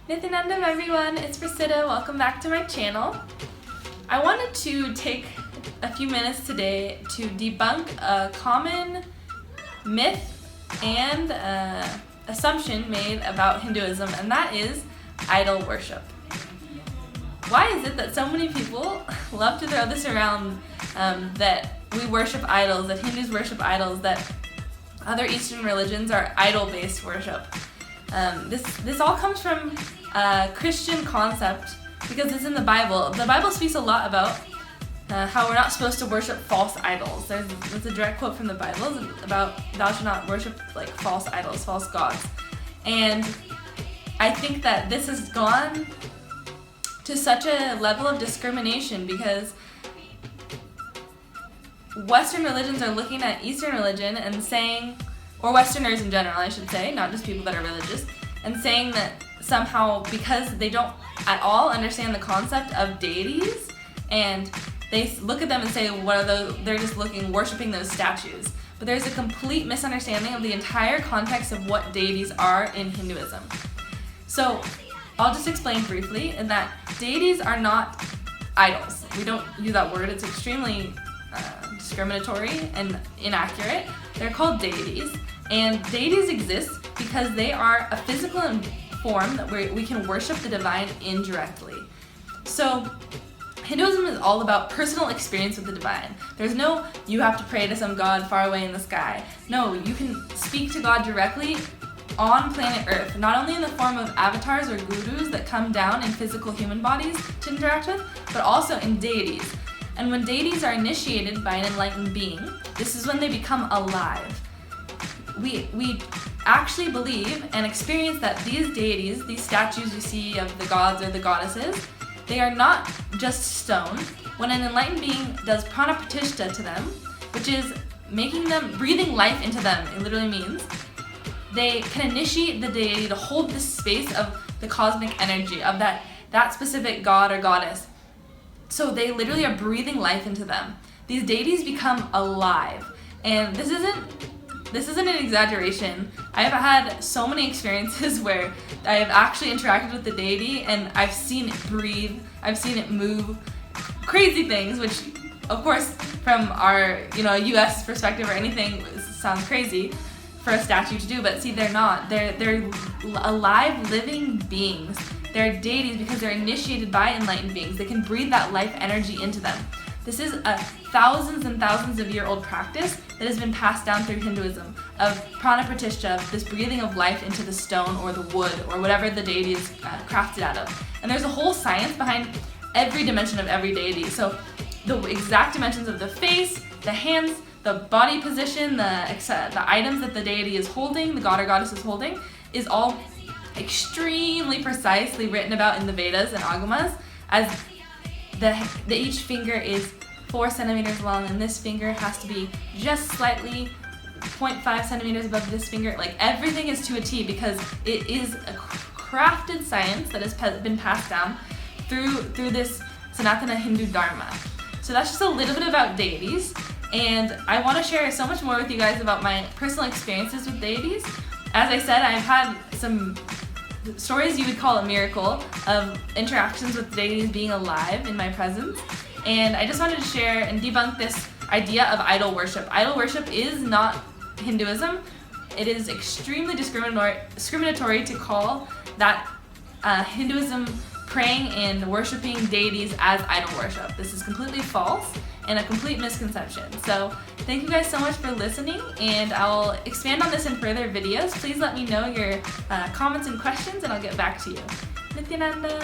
Nityanandam everyone, it's Prasida. Welcome back to my channel. I wanted to take a few minutes today to debunk a common myth and assumption made about Hinduism, and that is idol worship. Why is it that so many people love to throw this around, that we worship idols, that Hindus worship idols, that other Eastern religions are idol-based worship? This all comes from a Christian concept because it's in the Bible. The Bible speaks a lot about how we're not supposed to worship false idols. There's a direct quote from the Bible about thou shalt not worship like false idols, false gods. And I think that this has gone to such a level of discrimination because Western religions are looking at Eastern religion and saying, or Westerners in general, I should say, not just people that are religious, and saying that somehow because they don't at all understand the concept of deities, and they look at them and say, what are those? They're just worshiping those statues. But there's a complete misunderstanding of the entire context of what deities are in Hinduism. So I'll just explain briefly in that deities are not idols. We don't use that word. It's extremely discriminatory and inaccurate. They're called deities, and deities exist because they are a physical form that we can worship the divine indirectly. So Hinduism is all about personal experience with the divine. There's no, you have to pray to some god far away in the sky. No, you can speak to God directly on planet Earth, not only in the form of avatars or gurus that come down in physical human bodies to interact with, but also in deities. And when deities are initiated by an enlightened being, this is when they become alive. We actually believe and experience that these deities, these statues you see of the gods or the goddesses, they are not just stone. When an enlightened being does prana pratishta to them, which is breathing life into them, it literally means, they can initiate the deity to hold this space of the cosmic energy of that specific god or goddess. So they literally are breathing life into them. These deities become alive. And this isn't an exaggeration. I've had so many experiences where I have actually interacted with the deity and I've seen it breathe, I've seen it move, crazy things, which of course from our US perspective or anything sounds crazy for a statue to do, but see, they're not. They're alive, living beings. They're deities because they're initiated by enlightened beings. They can breathe that life energy into them. This is a thousands and thousands of year old practice that has been passed down through Hinduism of prana pratishta, this breathing of life into the stone or the wood or whatever the deity is crafted out of. And there's a whole science behind every dimension of every deity. So the exact dimensions of the face, the hands, the body position, the items that the deity is holding, the god or goddess is holding, is all extremely precisely written about in the Vedas and Agamas, as each finger is 4 centimeters long, and this finger has to be just slightly 0.5 centimeters above this finger. Like, everything is to a T because it is a crafted science that has been passed down through this Sanatana Hindu Dharma. So that's just a little bit about deities, and I want to share so much more with you guys about my personal experiences with deities. As I said, I've had some stories you would call a miracle of interactions with deities being alive in my presence, and I just wanted to share and debunk this idea of idol worship. Idol worship is not Hinduism. It is extremely discriminatory to call that Hinduism praying and worshiping deities as idol worship. This is completely false and a complete misconception. So thank you guys so much for listening, and I'll expand on this in further videos. Please let me know your comments and questions and I'll get back to you. Nityananda.